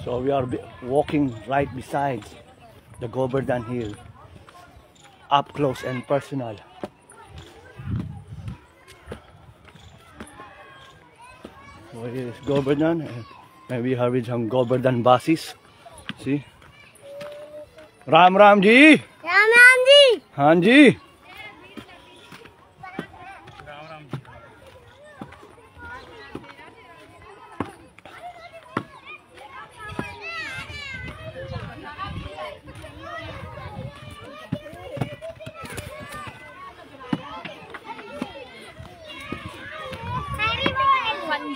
So we are walking right beside the Govardhan Hill, up close and personal. So here is Govardhan, and we have some Govardhan buses. See? Ram Ram ji. Ram Ram ji. हाँ जी.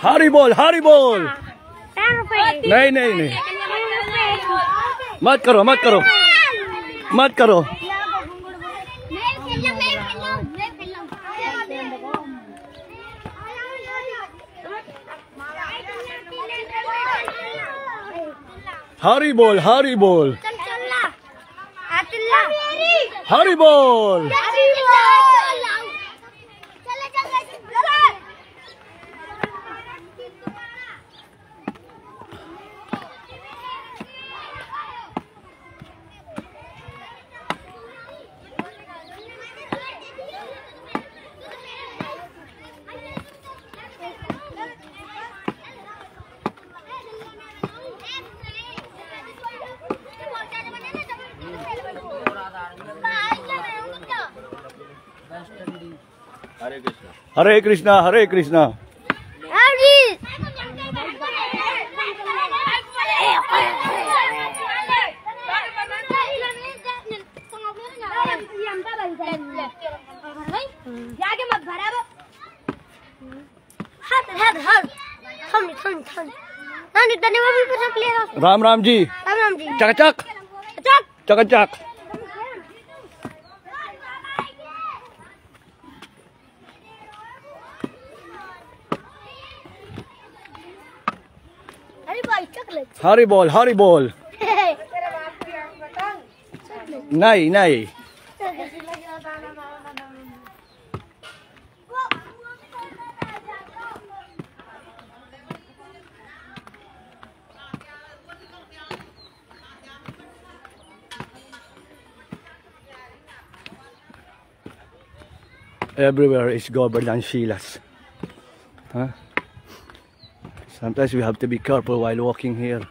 हरी बोल, हरी बोल. नहीं नहीं नहीं, मत करो मत करो मत करो. हरी बोल, हरी बोल, हरी बोल. हरे कृष्णा, हरे कृष्णा. राम राम जी. राम राम जी. चकाचक चकाचक. हरी बोल, हरी बोल. नहीं नहीं. Everywhere is Govardhan Shilas. Huh? Sometimes we have to be careful while walking here.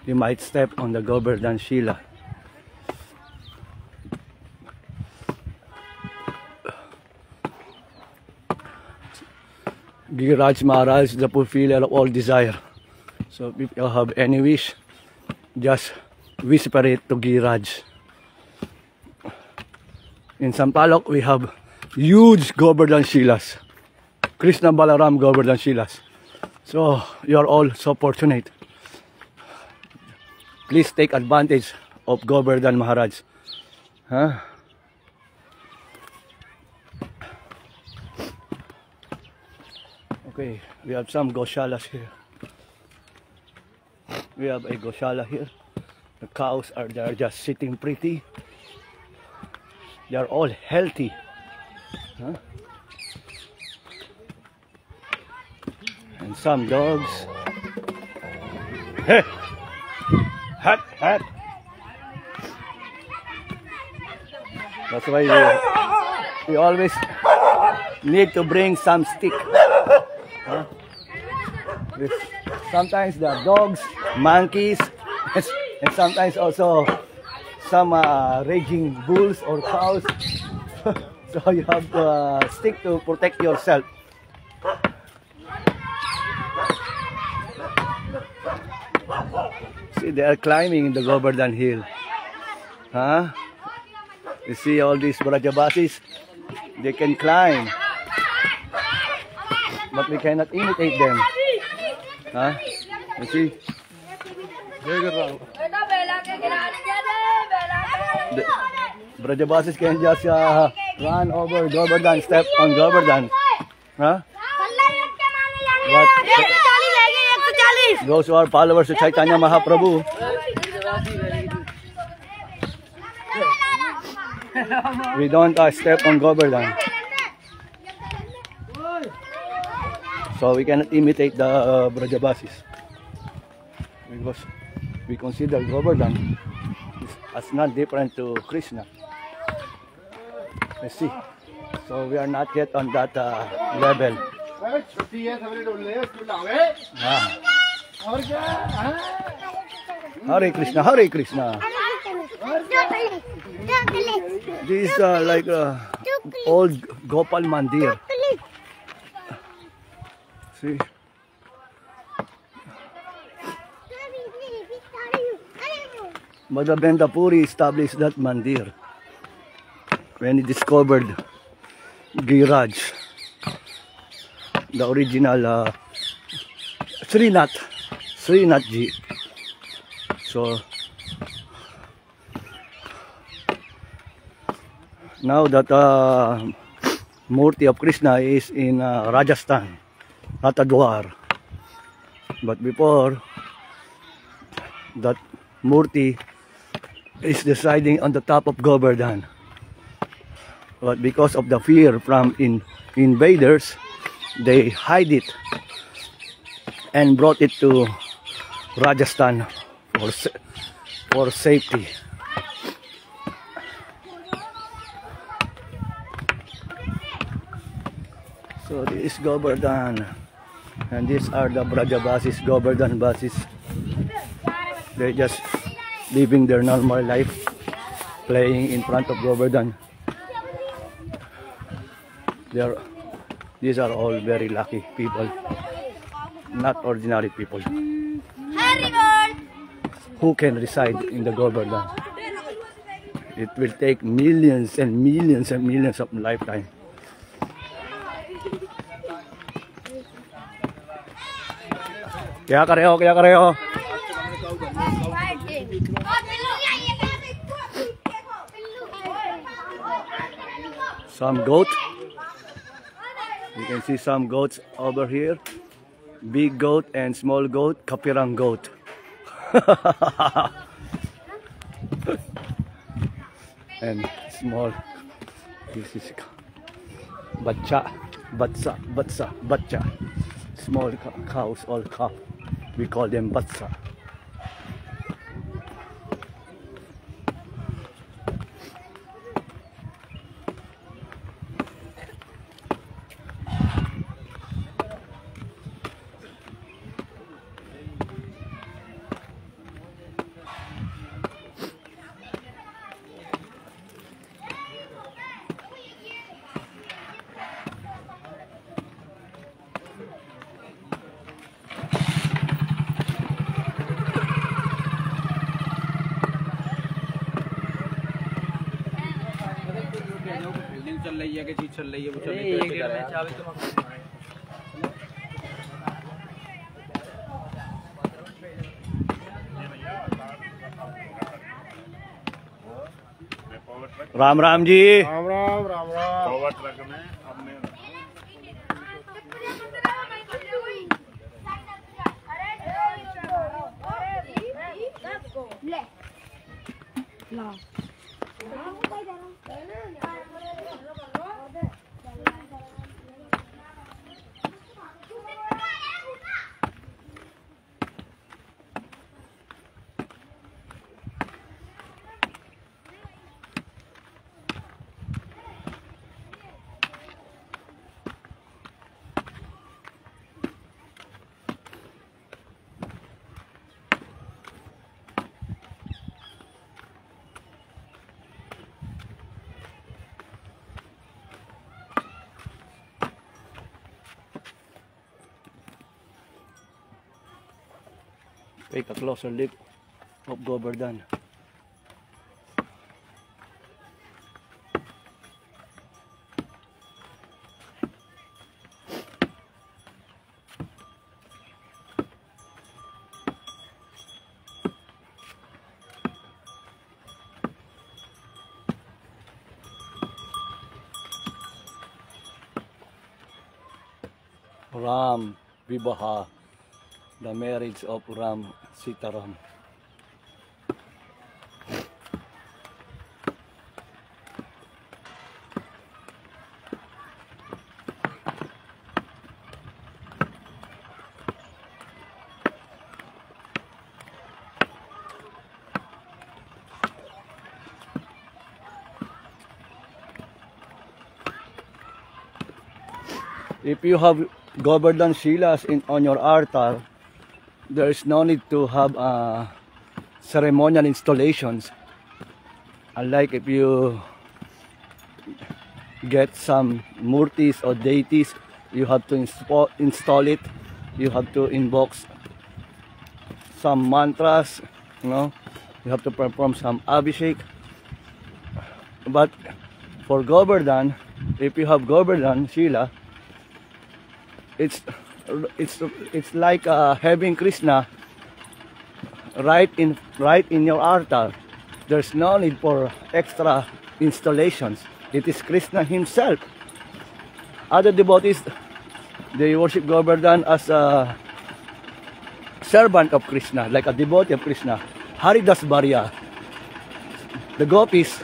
You might step on the Govardhan Shila. Giriraj Maharaj is the fulfiller of all desire. So if you have any wish, just whisper it to Giriraj. In Sampaloc we have huge Govardhan Shilas. Krishna Balaram Govardhan Shilas. So you are all so fortunate. Please take advantage of Govardhan Maharaj. Huh? Okay, we have some Goshalas here. We have a Goshala here. The cows are there just sitting pretty. They are all healthy. Huh? And some dogs. Hey! Hat, hat. That's why we always need to bring some stick. Huh? Sometimes there are dogs, monkeys, and sometimes also some raging bulls or cows. So you have to stick to protect yourself. See, they are climbing in the Govardhan Hill. Huh? You see all these Brajabasis? They can climb. But we cannot imitate them. Huh? You see? The Brajabasis can just run over Govardhan, step on Govardhan. Huh? But those who are followers of Chaitanya Mahaprabhu, we don't step on Govardhan. So we cannot imitate the Brajabasis. Because we consider Govardhan as not different to Krishna. Let's see. So we are not yet on that level. Hare Krishna, Hare Krishna. This is like old Gopal Mandir. See. Madhavendra Puri established that mandir when he discovered Giriraj, the original Srinath ji. So now that Murti of Krishna is in Rajasthan, Natadwar, but before that Murti is residing on the top of Govardhan. But because of the fear from invaders, they hide it and brought it to Rajasthan for safety. So this is Govardhan, and these are the Brajabasis, Govardhan Basis. They just living their normal life, playing in front of Govardhan. These are all very lucky people, not ordinary people, who can reside in the Govardhan. It will take millions and millions and millions of lifetime. Kya kar rahe ho? Some goat. You can see some goats over here. Big goat and small goat, Kapirang goat. And small, this is bacha. Small cows, all cow. We call them batsa. चल रही है कि चीज चल रही है वो चल रही है राम राम जी। राम राम राम राम। पावर ट्रक में हमने take a closer look of Govardhan. Ram Vivaha, the marriage of Ram Sitaram. If you have Govardhan Shilas on your altar, there is no need to have ceremonial installations. Unlike if you get some murtis or deities, you have to install it. You have to invoke some mantras, you know. You have to perform some abhishek. But for Govardhan, if you have Govardhan Shila, it's like having Krishna right in your altar. There's no need for extra installations. It is Krishna himself. Other devotees, they worship Govardhan as a servant of Krishna, like a devotee of Krishna. Haridas Bharya. The gopis,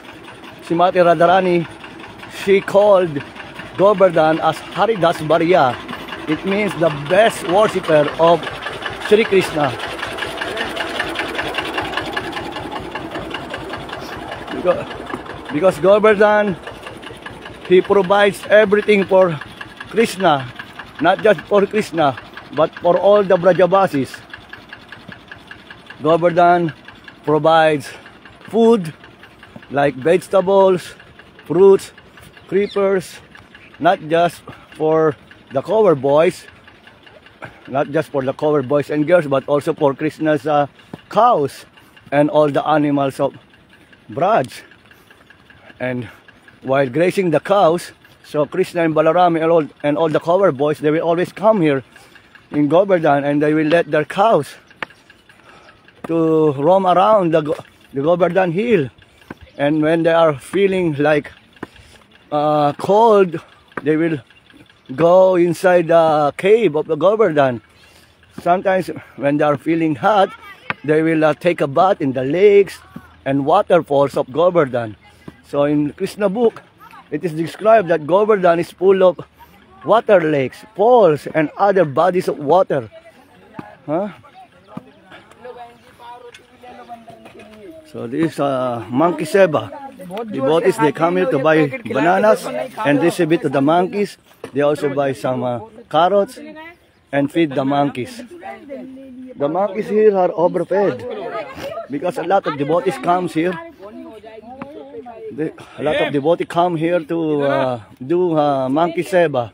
Srimati Radharani, she called Govardhan as Haridas Bharya. It means the best worshipper of Sri Krishna. Because Govardhan, he provides everything for Krishna, not just for Krishna, but for all the Brajavasis. Govardhan provides food like vegetables, fruits, creepers, not just for the cover boys, and girls, but also for Krishna's cows and all the animals of Braj. And while grazing the cows, so Krishna and Balaram and all the cover boys, they will always come here in Govardhan, and they will let their cows to roam around the Govardhan hill. And when they are feeling like cold, they will go inside the cave of the Govardhan. Sometimes when they are feeling hot, they will take a bath in the lakes and waterfalls of Govardhan. So in Krishna book, it is described that Govardhan is full of water lakes, falls, and other bodies of water. So this is monkey seva. Devotees, they come here to buy bananas and distribute to the monkeys. They also buy some carrots and feed the monkeys. The monkeys here are overfed because a lot of devotees comes here. A lot of devotees come here to do monkey seva.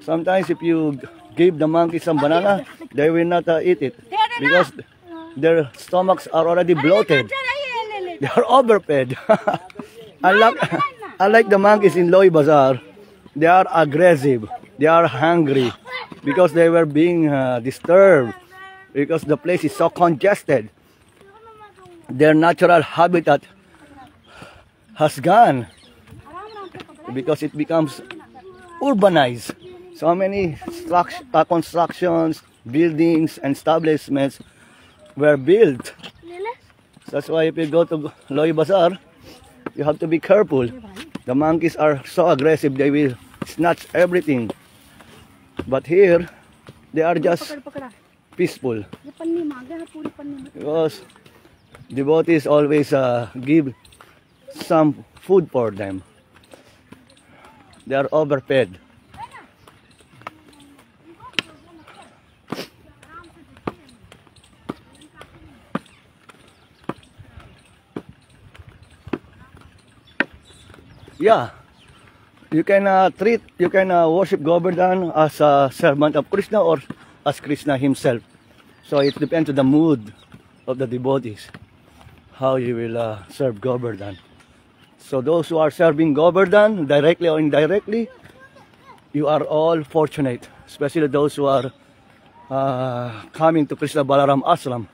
Sometimes if you give the monkeys some banana, they will not eat it because their stomachs are already bloated. They are overfed. Unlike the monkeys in Loy Bazaar, they are aggressive. They are hungry because they were being disturbed because the place is so congested. Their natural habitat has gone because it becomes urbanized. So many constructions, buildings, and establishments were built. That's why if you go to Loy Bazaar, you have to be careful. The monkeys are so aggressive, they will snatch everything. But here, they are just peaceful. Because devotees always give some food for them. They are overfed. Yeah, you can worship Govardhan as a servant of Krishna or as Krishna himself. So it depends on the mood of the devotees, how you will serve Govardhan. So those who are serving Govardhan, directly or indirectly, you are all fortunate, especially those who are coming to Krishna Balaram Ashram.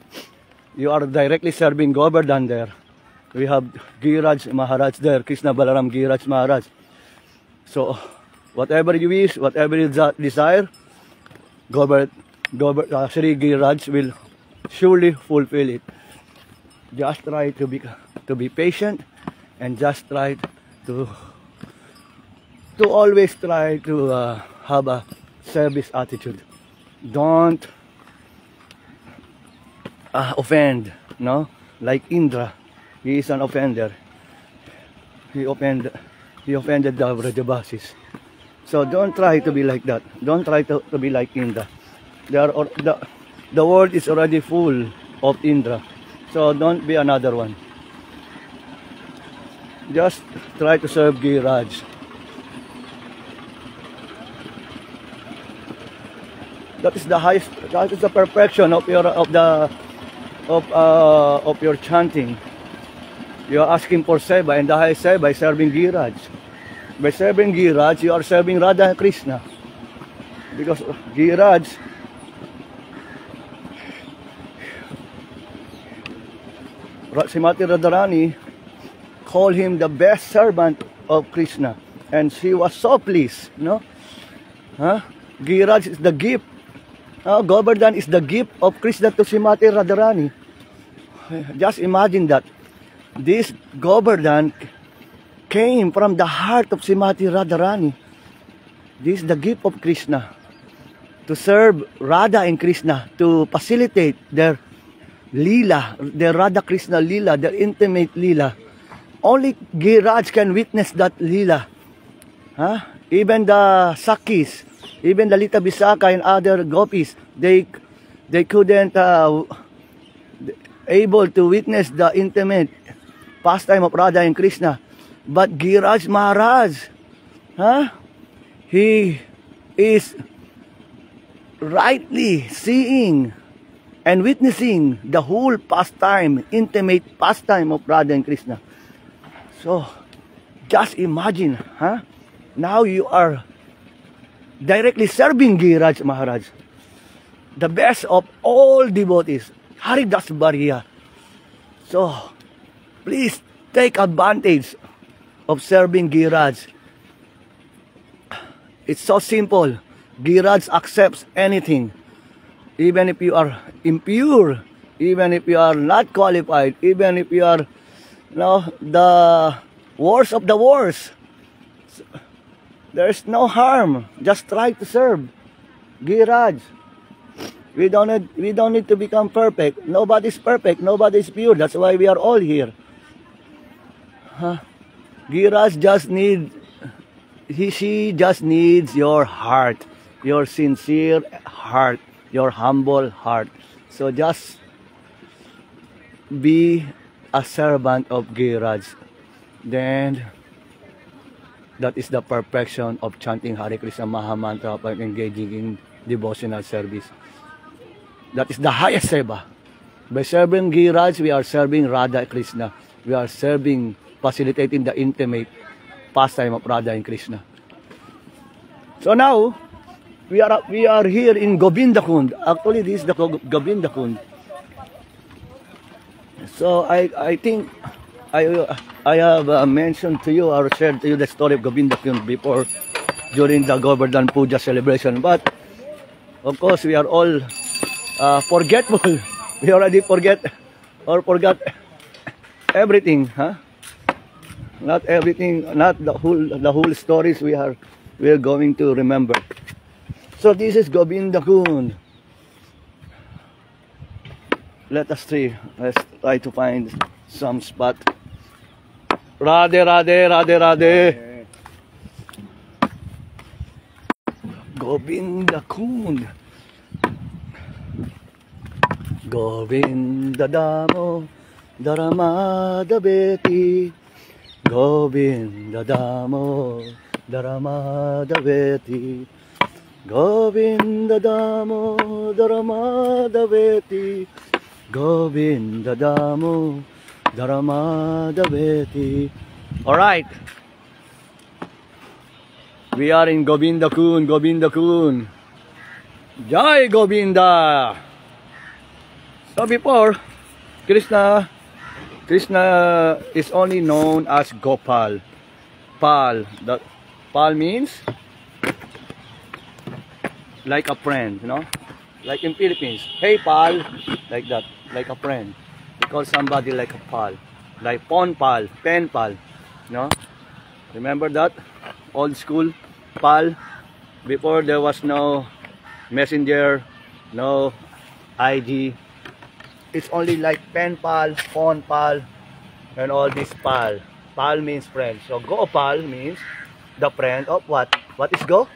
You are directly serving Govardhan there. We have Giriraj Maharaj there, Krishna Balaram Giriraj Maharaj. So whatever you wish, whatever you desire, Shri Giriraj will surely fulfill it. Just try to be patient, and just try to always try to have a service attitude. Don't offend, no? Like Indra, he is an offender. He offended the Vrajabasis. So don't try to be like that. Don't try to be like Indra. The world is already full of Indra. So don't be another one. Just try to serve Giriraj. That is the highest. That is the perfection of your chanting. You are asking for seva, and the highest seva by serving Giriraj. By serving Giriraj, you are serving Radha and Krishna, because Giriraj Srimati Radharani called him the best servant of Krishna, and she was so pleased. No, Giriraj is the gift. Govardhan is the gift of Krishna to Srimati Radharani. Just imagine that this Govardhan came from the heart of Srimati Radharani. This is the gift of Krishna to serve Radha and Krishna, to facilitate their Leela, their Radha Krishna Leela, their intimate Leela. Only Giriraj can witness that Leela. Even the Sakis, even the Lita Bisaka and other gopis, they couldn't able to witness the intimate pastime of Radha and Krishna. But Giriraj Maharaj, he is rightly seeing and witnessing the whole pastime, intimate pastime of Radha and Krishna. So, just imagine, now you are directly serving Giriraj Maharaj, the best of all devotees, Haridas Bariya. So, please take advantage of serving Giriraj. It's so simple. Giriraj accepts anything. Even if you are impure, even if you are not qualified, even if you are the worst of the worst, there's no harm. Just try to serve Giriraj. We don't need to become perfect. Nobody's perfect. Nobody's pure. That's why we are all here. Giriraj she just needs your heart, your sincere heart, your humble heart. So just be a servant of Giriraj. Then that is the perfection of chanting Hare Krishna Maha Mantra and engaging in devotional service. That is the highest seva. By serving Giriraj, we are serving Radha Krishna. We are serving, facilitating the intimate pastime of Radha and Krishna. So now, we are here in Govinda Kund. Actually, this is the Govinda Kund. So I think I have mentioned to you or shared to you the story of Govinda Kund before, during the Govardhan Puja celebration. But of course, we are all forgetful. We already forgot everything, Not everything, not the whole stories we are going to remember. So this is Govinda Kund. Let us see. Let's try to find some spot. Radhe Radhe Radhe Radhe. Govinda Kund. Govinda Damo Daramadaveti. Govinda Damo Daramadaveti. Govinda Damodara Madhaveti, Govinda Damodara Madhaveti. All right. We are in Govinda Kun, Govinda Kun. Jai Govinda. So before, Krishna is only known as Gopal. Pal. Pal means like a friend, you know? Like in Philippines. Hey pal, like that, like a friend. We call somebody like a pal. Like pon pal, pen pal, you know? Remember that? Old school pal. Before there was no messenger, no IG. It's only like pen pal, phone pal, and all this pal. Pal means friend. So Gopal means the friend of what? What is Go?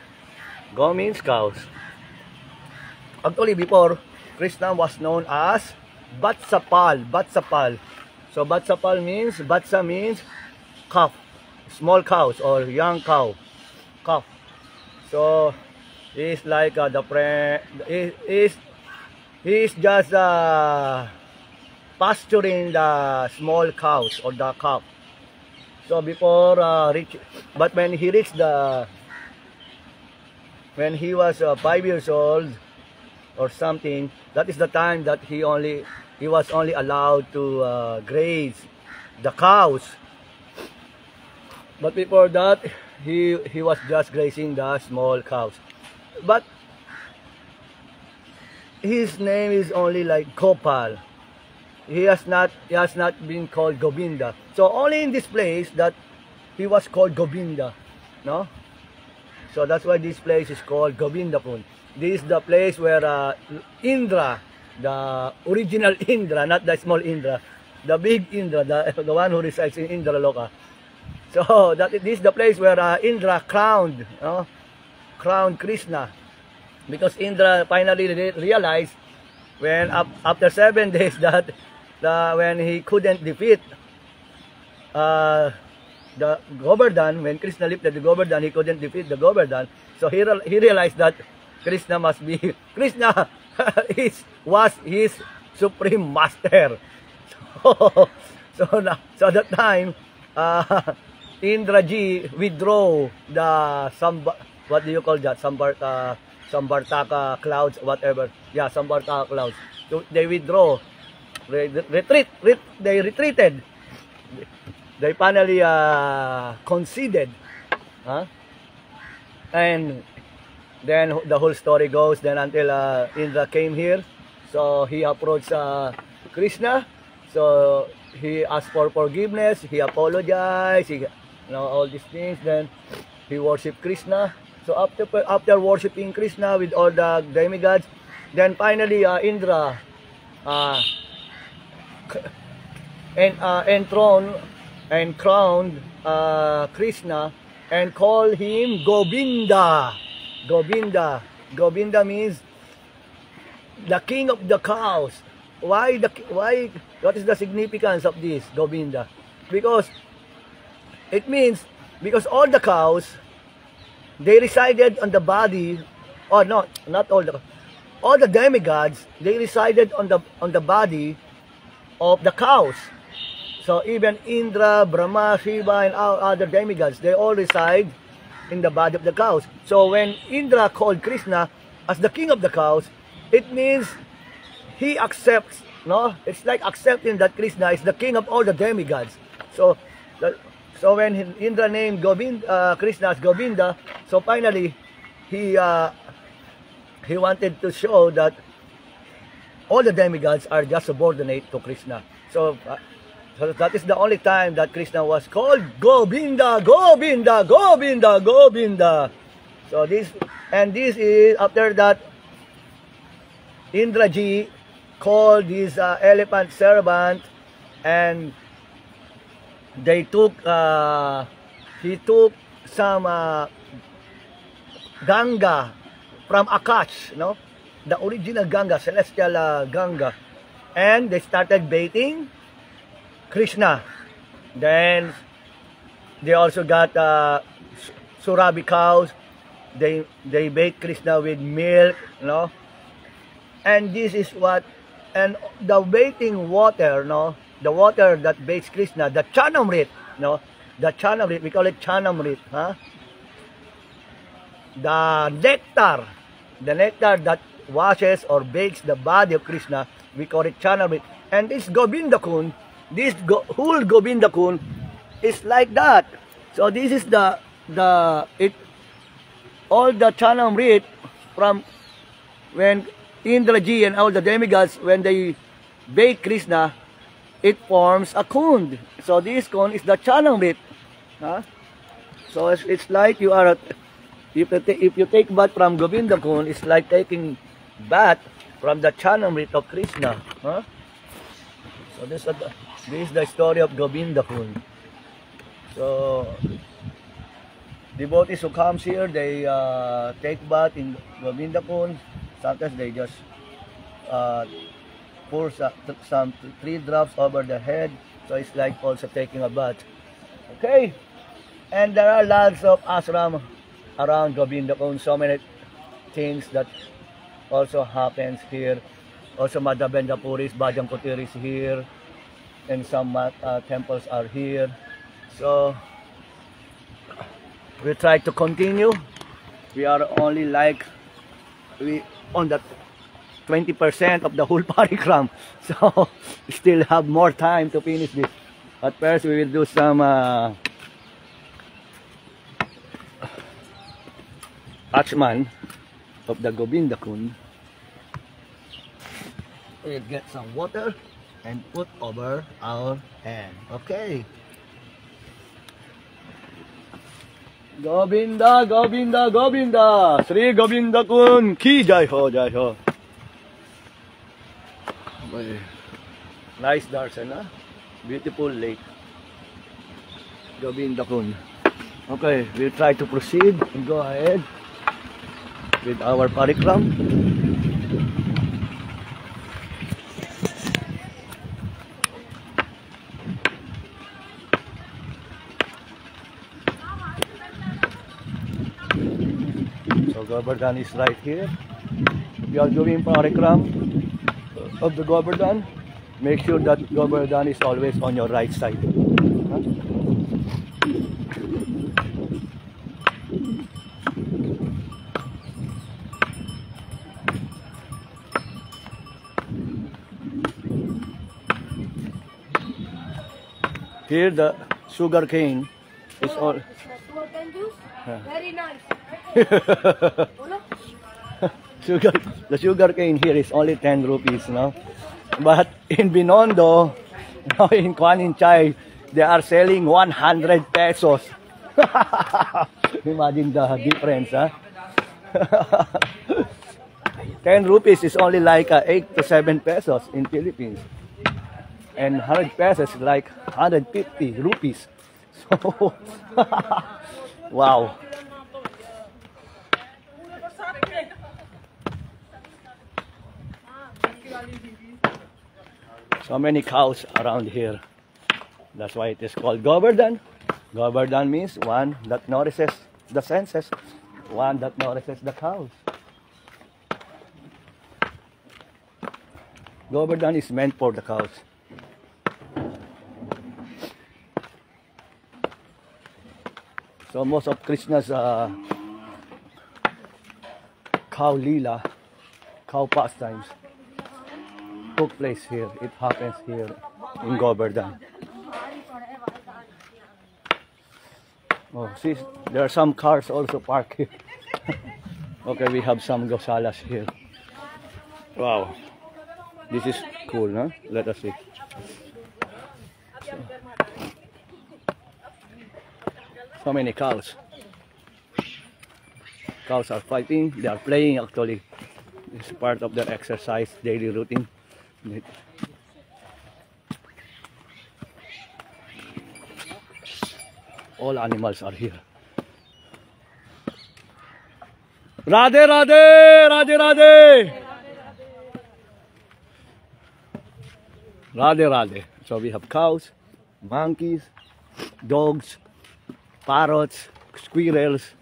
Go means cows. Actually before, Krishna was known as Vatsapal. Vatsapal. So Vatsapal means, Vatsa means calf. Small cows or young cow. Calf. So he's like the friend. He's just pasturing the small cows or the calf. So before but when he reached when he was 5 years old or something, that is the time that he was only allowed to graze the cows. But before that, he was just grazing the small cows. But his name is only like Gopal. He has not been called Govinda. So only in this place that he was called Govinda, no? So that's why this place is called Govindapur. This is the place where Indra, the original Indra, not the small Indra, the big Indra, the one who resides in Indraloka. So this is the place where Indra crowned Krishna, because Indra finally realized when after 7 days that when he couldn't defeat the Govardhan, when Krishna lifted the Govardhan, he couldn't defeat the Govardhan. So he realized that Krishna must be Krishna was his supreme master. So that time Indraji withdraw the what do you call that? Sambartaka clouds, whatever. Yeah, Sambartaka clouds. So they withdraw. They retreated. They finally conceded. And then the whole story goes then until Indra came here. So he approached Krishna. So he asked for forgiveness. He apologized. All these things. Then he worshipped Krishna. So after worshipping Krishna with all the demigods, then finally Indra enthroned and crowned Krishna and called him Govinda. Govinda. Govinda means the king of the cows. Why? What is the significance of this Govinda? Because it means all the cows, they resided on the body, or not all the demigods, they resided on the body of the cows. So even Indra, Brahma, Shiva, and other demigods, they all reside in the body of the cows. So when Indra called Krishna as the king of the cows, it means he accepts, it's like accepting that Krishna is the king of all the demigods. So when Indra named Krishna as Govinda, so finally he wanted to show that all the demigods are just subordinate to Krishna. So that is the only time that Krishna was called Govinda, Govinda, Govinda, Govinda. So this is after that Indraji called his elephant servant, and they took he took some Ganga from Akash, the original Ganga, celestial Ganga, and they started bathing Krishna. Then they also got Surabhi cows, they bake Krishna with milk, and this is what, and the baking water, the water that bakes Krishna, the chanamrit, the chanamrit, we call it chanamrit, the nectar that washes or bakes the body of Krishna, we call it chanamrit. And this Govindakund, whole Govindakund is like that. So this is all the chanamrit from when Indraji and all the demigods, when they bake Krishna, it forms a kund. So this kund is the chanamrit. So it's like you are, if you take bath from Govindakund, it's like taking bath from the chanamrit of Krishna. So this is the story of Govindakund. So devotees who comes here, they take bath in Govindakund. Sometimes they just pour some 3 drops over the head. So it's like also taking a bath. Okay, and there are lots of ashram around Govindakund. So many things that also happens here. Also Madhavendra Puri's Bhajan Kutir is here, and some temples are here. So we try to continue. We are only like on the 20% of the whole parikram, so still have more time to finish this. But first we will do some achman of the Govindakund. We'll get some water and put over our hand. Okay. Govinda, Govinda, Govinda, Sri Govindakund ki jai ho, jai ho. Nice darshan, beautiful lake, Govindakund. Okay, we'll try to proceed and go ahead with our parikram. So Govardhan is right here. If you are doing parikram of the Govardhan, make sure that Govardhan is always on your right side. Here the sugar cane is all. Very nice. The sugar cane here is only 10 rupees, but in Binondo, in Kwan Chai, they are selling 100 pesos. Imagine the difference, 10 rupees is only like 8 to 7 pesos in Philippines, and 100 pesos is like 150 rupees. So, wow. So many cows around here. That's why it is called Govardhan. Govardhan means one that nourishes the senses, one that nourishes the cows. Govardhan is meant for the cows. So most of Krishna's cow lila, cow pastimes took place here. It happens here in Govardhan. Oh, see, there are some cars also parked here. Okay, we have some gosalas here. Wow, this is cool, huh? Let us see. So many cows. Cows are fighting. They are playing actually. It's part of their exercise, daily routine. All animals are here. Radhe Radhe, Radhe Radhe, Radhe Radhe. So we have cows, monkeys, dogs, parrots, squirrels,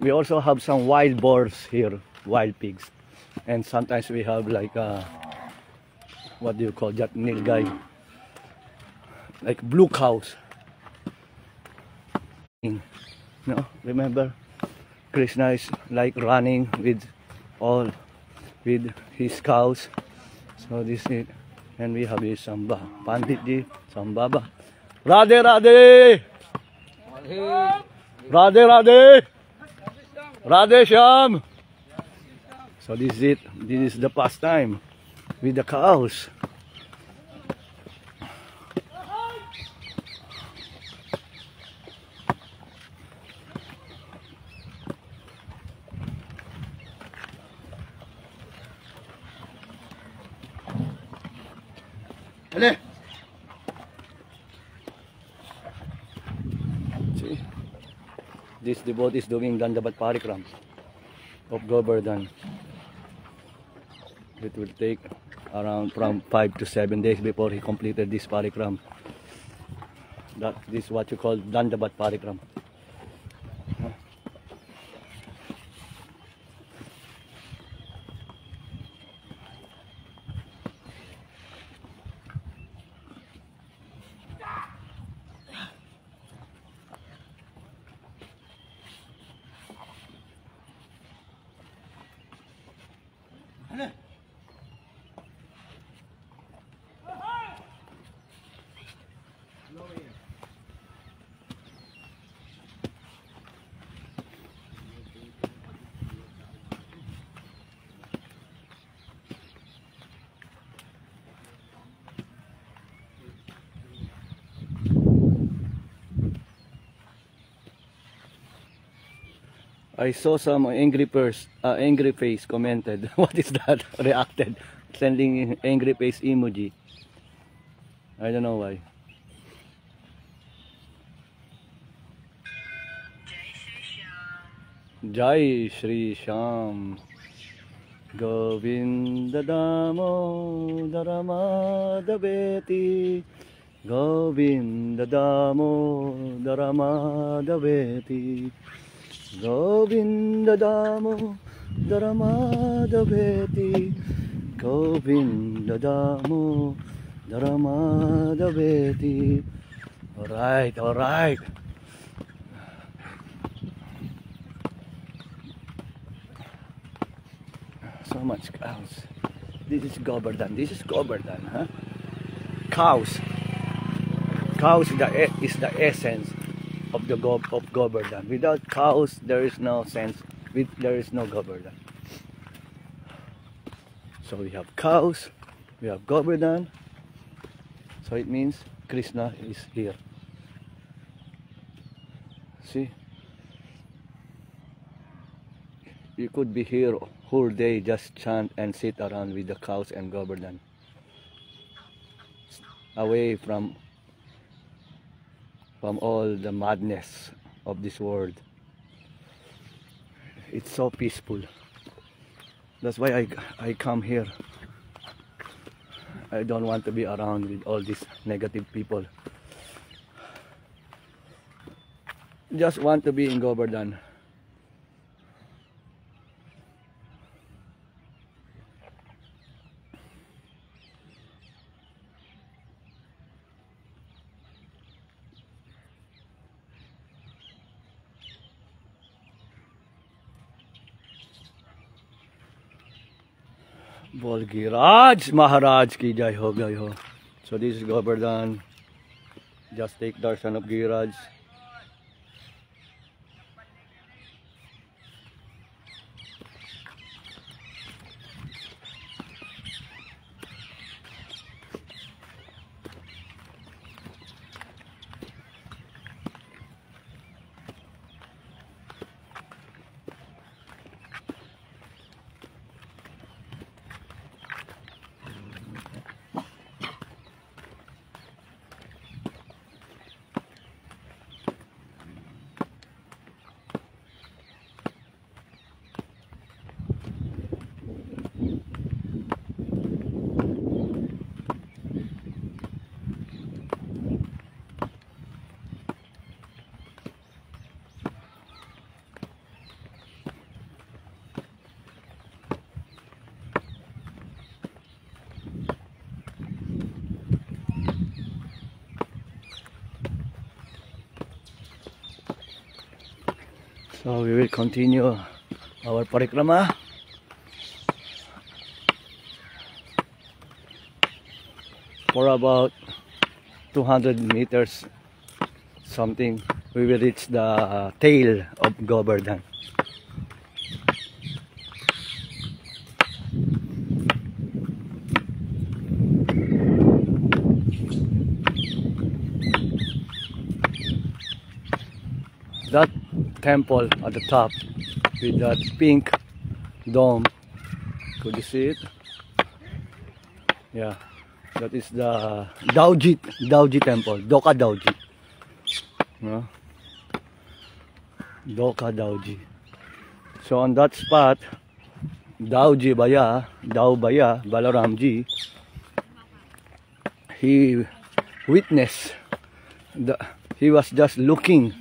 We also have some wild boars here, wild pigs, and sometimes we have like what do you call that nilgay, like blue cows. No, remember, Krishna is like running with his cows. So this is, and we have this Samba, Pandit ji, Sambaba. Radhe Radhe! Radhe Radhe! Radhe Shyam! So this is it. This is the pastime with the cows. See, this devotee is doing Dandavat Parikram of Govardhan. It will take around from 5 to 7 days before he completed this Parikram. This is what you call Dandavat Parikram. I saw some angry face commented. What is that? Reacted, sending angry face emoji. I don't know why. Jai Shri Shyam. Govinda Damodara Madhaveti. Govinda Damodara Madhaveti. Govinda Damodara Madhaveti. Govinda Damodara Madhaveti. Alright, alright. So much cows. This is Govardhan. This is Govardhan, huh? Cows. Cows is the essence of Govardhan. Without cows, there is no sense. There is no Govardhan. So we have cows, we have Govardhan. So it means Krishna is here. See, you could be here whole day, just chant and sit around with the cows and Govardhan, away from all the madness of this world. It's so peaceful. That's why I come here. I don't want to be around with all these negative people. Just want to be in Govardhan. बोल गिरिराज महाराज की जय हो गई हो. So this is Govardhan. Just take darshan of Giriraj. So we will continue our parikrama. For about 200 meters something, we will reach the tail of Govardhan. That temple at the top with that pink dome, could you see it? Yeah, that is the Dauji temple, Doka Dauji. No? Doka Dauji. So on that spot, Dauji Baya, Balaramji, he witnessed, he was just looking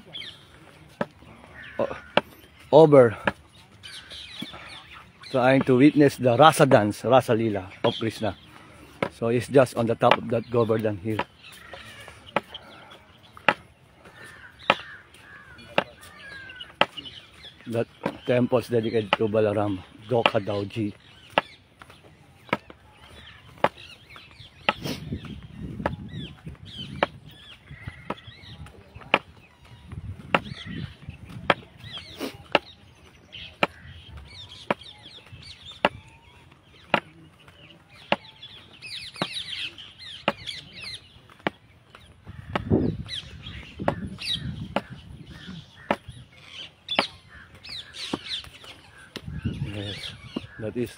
over, trying to witness the Rasa dance, Rasa Lila of Krishna. So he's just on the top of that Govardhan hill. That temple is dedicated to Balaram, Doka Dauji. Yes, that is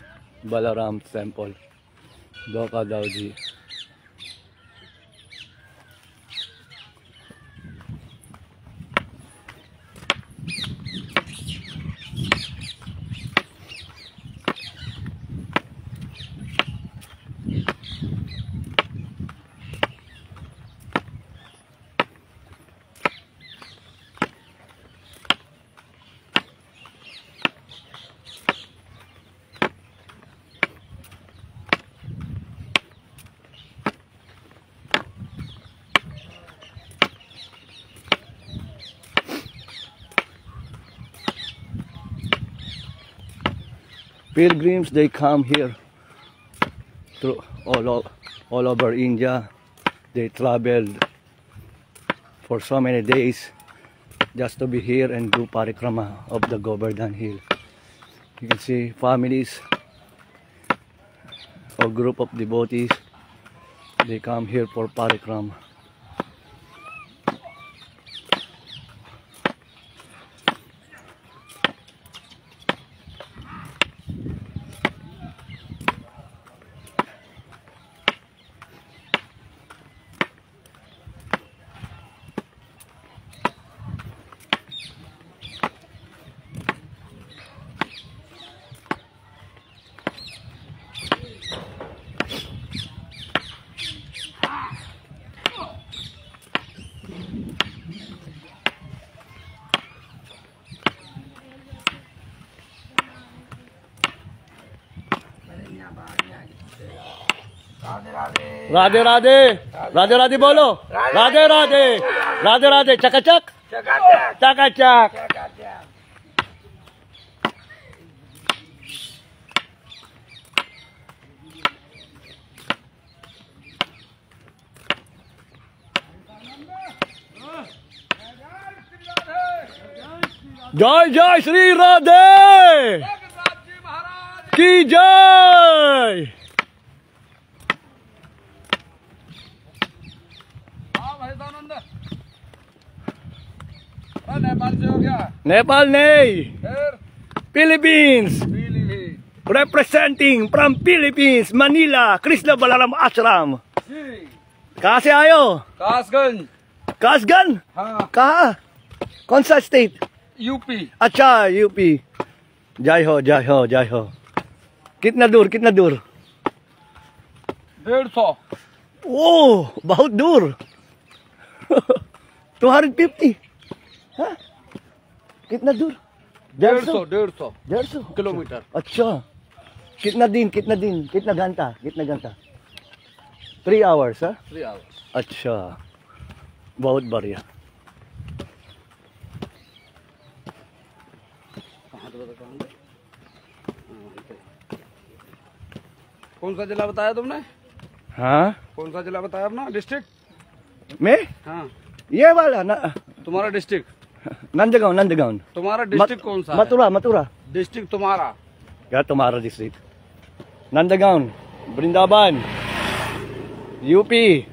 Balaram temple, Doka Dauji. Pilgrims, they come here through all over India. They traveled for so many days just to be here and do parikrama of the Govardhan hill. You can see families or group of devotees, they come here for parikrama. Radhe Radhe Radhe Radhe बोलो राधे राधे राधे राधे चकाचक चकाचक जय जय श्री राधे की जय। नेपाल से हो गया? नेपाल नहीं, Philippines. Representing from Philippines, Manila, Krishna Balaram Ashram. कहाँ से आए हो? कासगंज। कासगंज? हाँ। कहाँ? कौन सा स्टेट? यूपी। अच्छा यूपी। जय हो जय हो जय हो। कितना दूर कितना दूर? 150। ओह बहुत दूर। 250? हाँ? कितना दूर? 150 किलोमीटर। अच्छा कितना दिन कितना घंटा? 3 hours हाँ? 3 hours। अच्छा बहुत बढ़िया। कौन सा जिला बताया तुमने? हाँ कौन सा जिला बताया अपना? डिस्ट्रिक्ट मैं हाँ ये वाला ना, तुम्हारा डिस्ट्रिक्ट नंदगांव नंदगांव। तुम्हारा डिस्ट्रिक्ट कौन सा है? मथुरा मथुरा। डिस्ट्रिक्ट तुम्हारा? क्या तुम्हारा डिस्ट्रिक्ट? नंदगांव, वृंदावन, यूपी।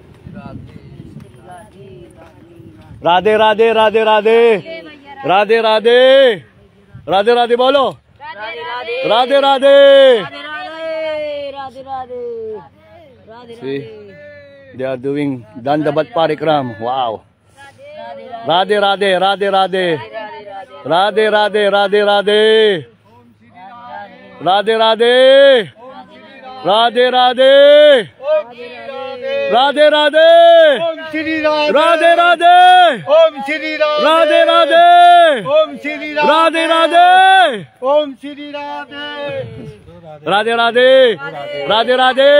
राधे राधे राधे राधे राधे राधे राधे राधे बोलो। Radhe Radhe. See, they are doing Dandavat Parikram. Wow. Radhe Radhe Radhe Radhe Radhe Radhe Radhe Radhe Radhe Radhe Radhe Radhe Radhe Radhe Om Shri Radhe. Radhe Radhe Om Shri Radhe. Radhe Radhe Om Shri Radhe. Radhe Radhe Om Shri Radhe. Radhe Radhe Radhe Radhe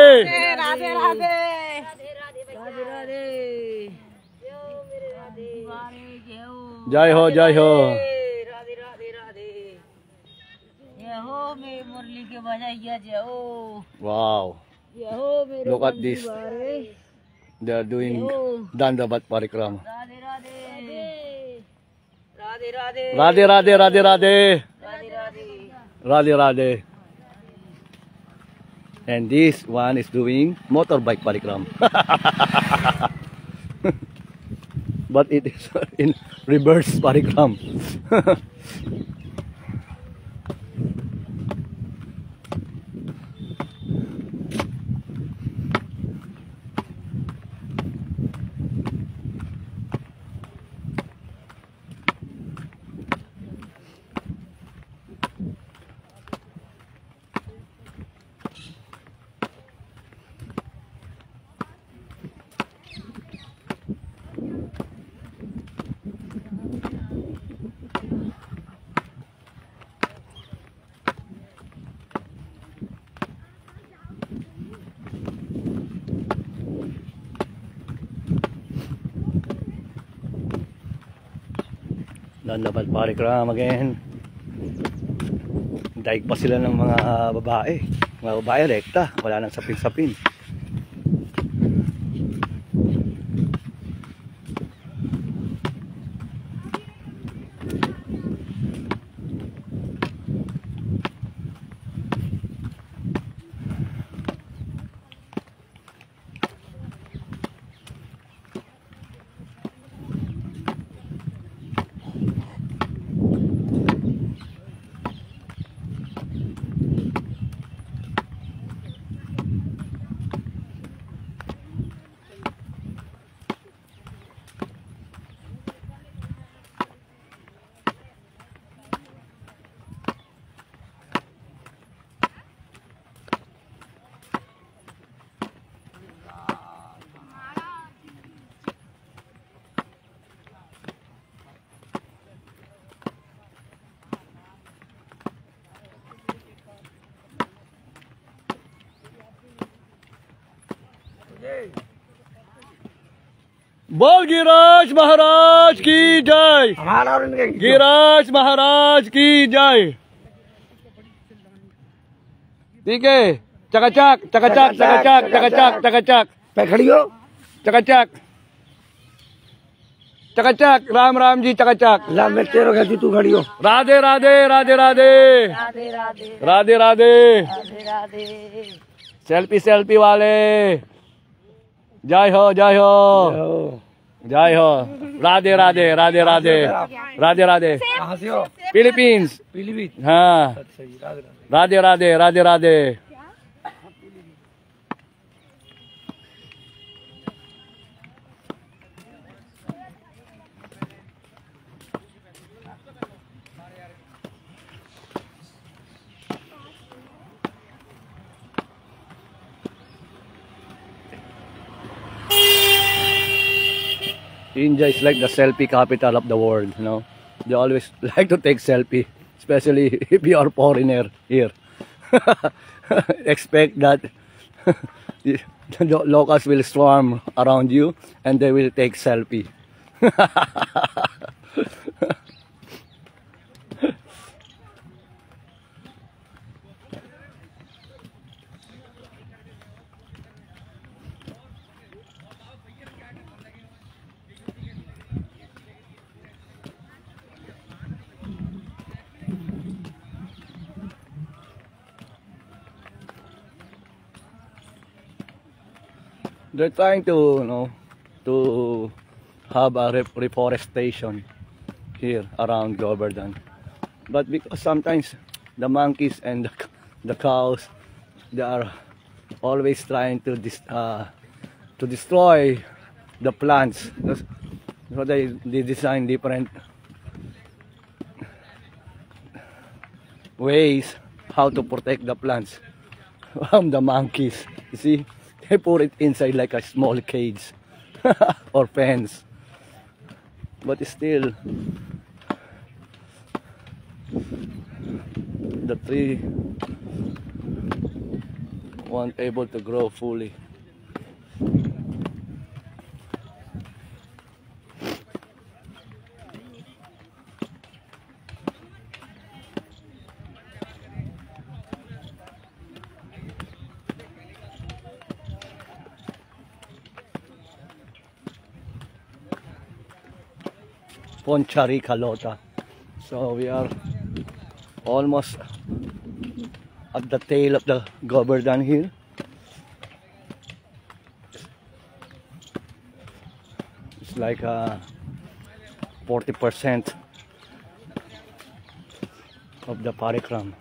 Radhe Radhe जय हो जय हो। राधे राधे राधे जय हो मेरी मुरली के बजाइया जय हो। Wow, जय हो मेरे look at this. They are doing Dandavat Parikram. Radhe Radhe Radhe Radhe Radhe Radhe Radhe Radhe Radhe Radhe Radhe Radhe. And this one is doing motorbike parikram. But it is in reverse parikram. Dandavat Parikram again. Daig pa sila ng mga babae. Mga babae rekta, wala nang sapin-sapin. बोल गिरिराज महाराज की जय। हमारा और इनके गिरिराज महाराज की जय। ठीक है, चकाचक चकाचक चकाचक चकाचक चकाचक पे खड़ी हो। चकाचक चकाचक। राम राम जी चकाचक। ला मैं तेरे कहती तू खड़ी हो। राधे राधे राधे राधे राधे राधे राधे राधे। राधे राधे सेल्फी सेल्फी वाले जय हो जय हो जय हो। राधे राधे राधे राधे राधे राधे। कहाँ से हो? फिलीपींस। पीलीभीत। हाँ, सही। Radhe Radhe. Radhe Radhe Radhe. India is like the selfie capital of the world, you know. They always like to take selfie, especially if you are foreigner here. Expect that the locals will swarm around you and they will take selfie. They're trying to, to have a reforestation here around Govardhan. But because sometimes the monkeys and the cows, they are always trying to destroy the plants. So they design different ways how to protect the plants from the monkeys. You see, they put it inside like a small cage or fence. But still, the tree won't able to grow fully. Ponchari Kalota. So we are almost at the tail of the Govardhan here. It's like 40% of the parikram.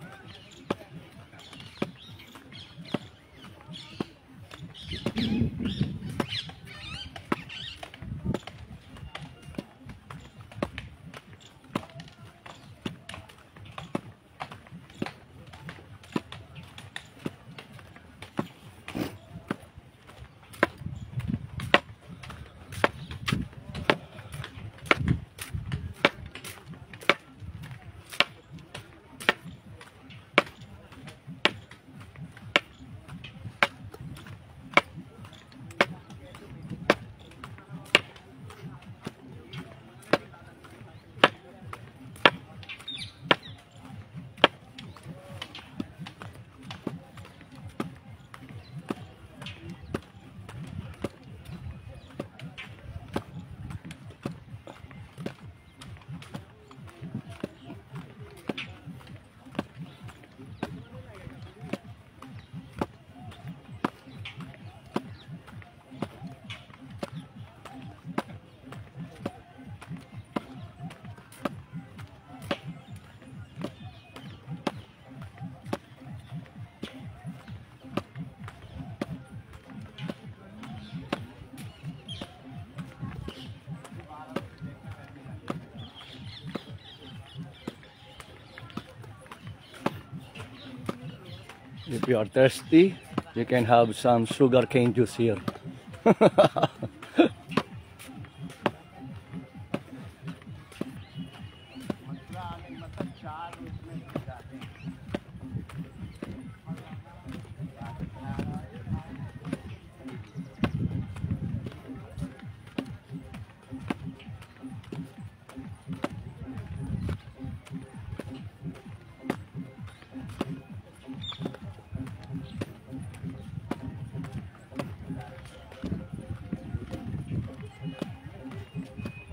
If you are thirsty, you can have some sugarcane juice here.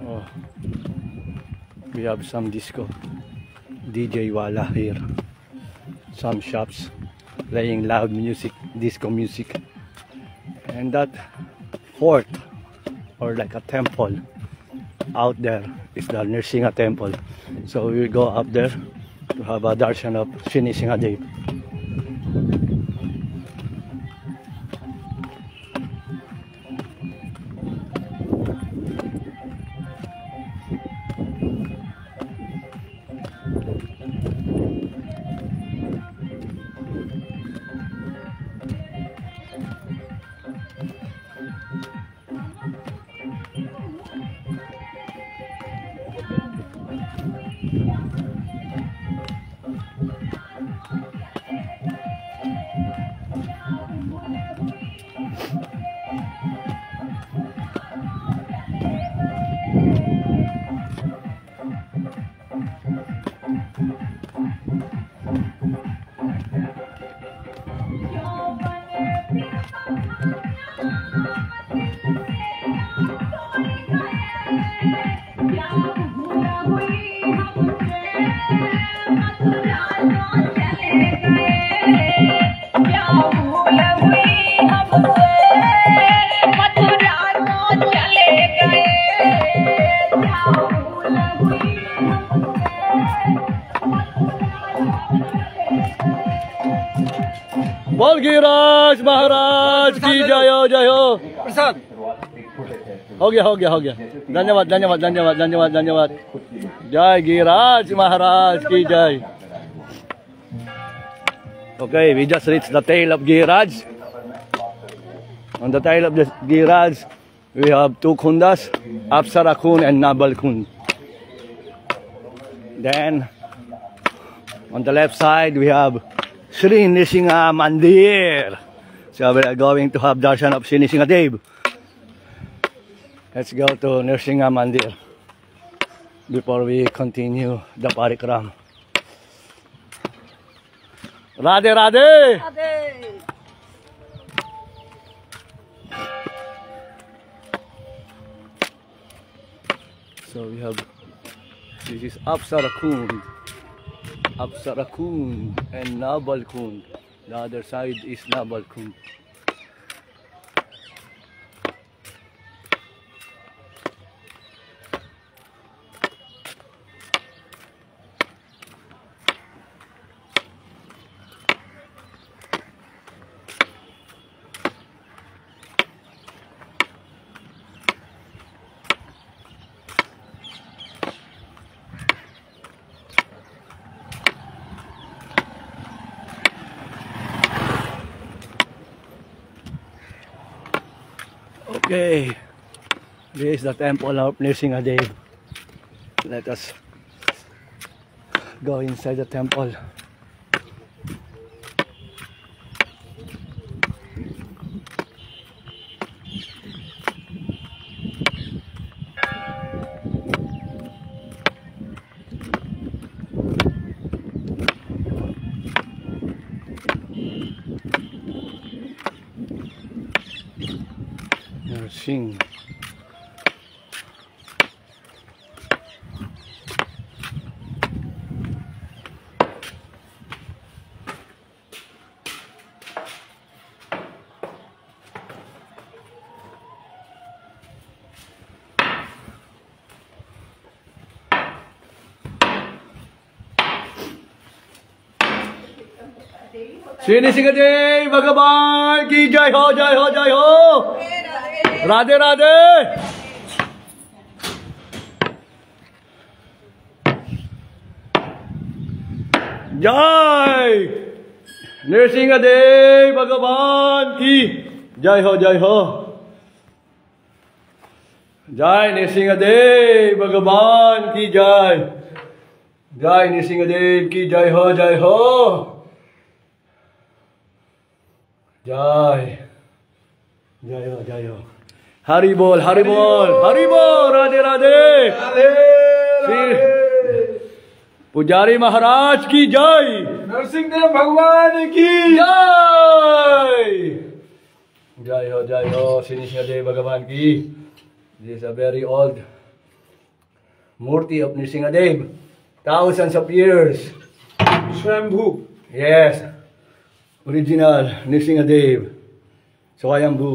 Oh, we have some disco DJ Wala here. Some shops playing loud music, disco music. And that fort, or like a temple out there, is the Nrsimha temple. So we will go up there to have a darshan of Shri Nrsimhadev. बोल गिरिराज महाराज की जय हो जय हो। प्रसाद हो गया। धन्यवाद धन्यवाद धन्यवाद धन्यवाद धन्यवाद। जय गिरिराज महाराज की जय। Okay, we just reached the tail of Giriraj. On the tail of the Giriraj, we have two kundas, Apsara Kund and Nabal Kund. Then, on the left side, we have Sri Nrsimha Mandir. So we are going to have darshan of Sri Nrsimha Dev. Let's go to Nrsimha Mandir before we continue the parikram. Radhe Radhe! So we have, this is Apsara Kund and Nabal Kund. The other side is Nabal Kund. Okay, this is the temple of Nrsimha Dev. Let us go inside the temple. Sing. Shri Nrisimha देव भगवान की जय हो जय हो जय हो। राधे राधे। जय नृसिंह देव भगवान की जय हो जय हो। जय नृसिंह देव भगवान की जय। जय नृसिंह देव की जय हो जय हो। जय जय हो जय हो। हरि बोल हरि बोल हरि बोल। राधे राधे राधे। पुजारी महाराज की जय। नरसिंह देव भगवान की जय। जय हो श्री नृसिंह देव भगवान की। This is a very old Murti of Nrsimha Dev, thousands of years. स्वयंभू। Yes, original Nrsimha Dev, Swayambhu.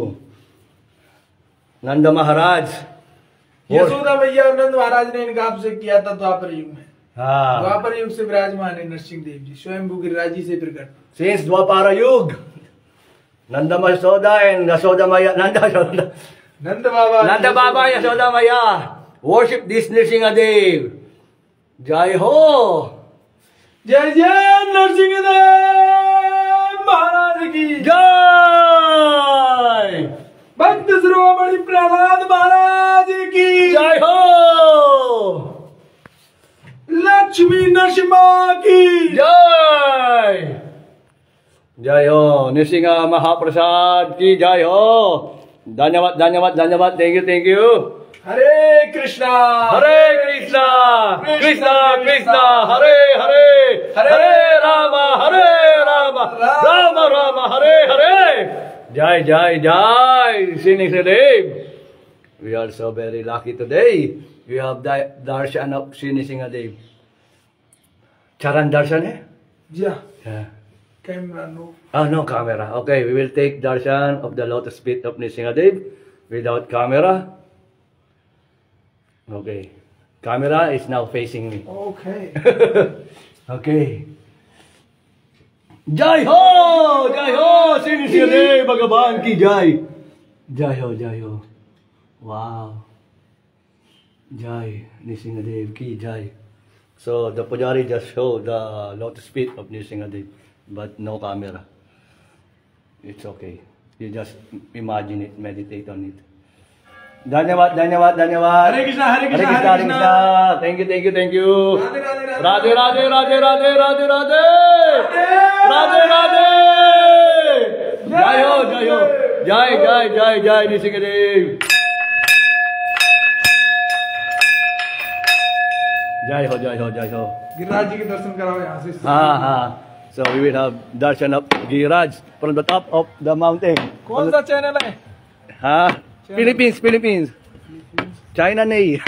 नंद महाराज। यशोदा मैया और नंद महाराज ने इनका आपसे किया था द्वापर युग में। हाँ, द्वापर युग से विराजमान है नरसिंह देव जी, स्वयंभू गिरिराजी से प्रकट। Since Dwapara Yug, Nanda Yasoda and Yasoda Maya, Nand Baba Yasoda Maya worship this Nrsimha Dev. Jai ho. जय जय नरसिंह देव महाराज की जय। भक्त शिरोमणि प्रहलाद महाराज की जय हो। लक्ष्मी नरसिम्हा की जय। जय हो नृसिंह महाप्रसाद की जय हो। धन्यवाद धन्यवाद धन्यवाद। Thank you. हरे कृष्णा कृष्णा कृष्णा हरे हरे हरे राम राम राम हरे हरे। जय जय जय Shri Nrisimha Dev. We are so very lucky today. We have the darshan of Sri Nrsimha Dev. Charan darshan hai? Yeah. Camera no. Oh, no camera. Okay, we will take darshan of the lotus feet of Nrsimha Dev without camera. Okay. Camera is now facing me. Okay. Okay. जय हो श्री नृसिंहदेव भगवान की जय हो wow जय नृसिंहदेव की जय. So the Pujari just showed the lotus feet of Nrsingadev, but no camera. It's okay, you just imagine it, meditate on it. धन्यवाद. हरे कृष्णा हरे कृष्णा हरे कृष्णा. Thank you. राधे राधे राधे. जय हो. जय नृसिंहदेव. जय हो. गिरिराज जी के दर्शन कराओ यहाँ से. हाँ. So we will have darshan of Giriraj from the top of the mountain. कौन सा चैनल है? हाँ, Philippines. चाइना नहीं.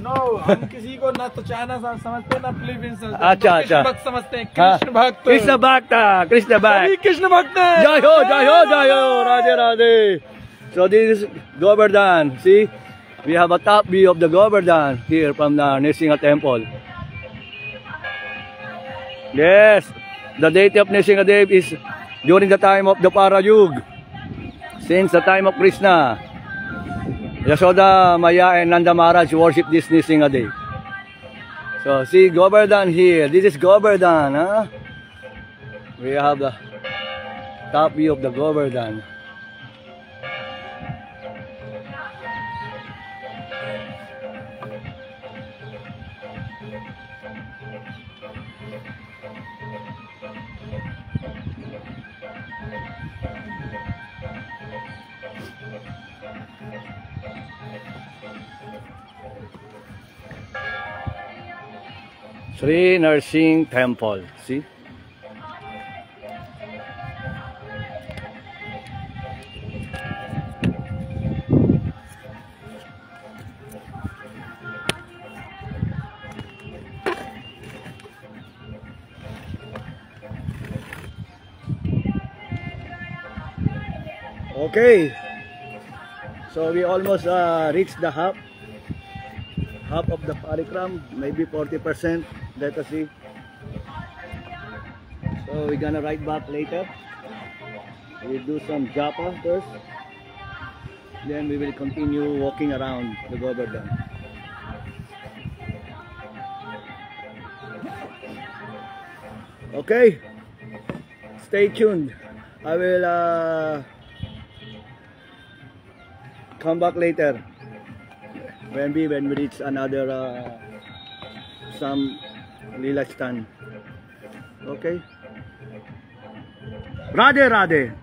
No, हम किसी को ना तो चाइना समझते ना फिलीपींस समझते. अच्छा. कृष्ण भक्त समझते हैं. कृष्ण भक्त. कृष्ण भक्त. कृष्ण भक्त हैं. जय हो. Radhe. So this is Govardhan. See, we have a top view of the Govardhan here from the Nrsinga temple. Yes, the deity of Nrsingadev is during the time of the Parayug, since the time of Krishna. Yashoda, Maya and Nanda Maharaj worship this Nrsingadev. So see Govardhan here. This is Govardhan. Huh? We have the top view of the Govardhan. Sri Narsingh Temple. See? Okay. So we almost reached the half of the parikram, maybe 40%. Let us see. So we're gonna ride back later. We'll do some japa first, then we will continue walking around the Govardhan. Okay, stay tuned. I will come back later when we reach another some Lila stand. Okay. Radhe.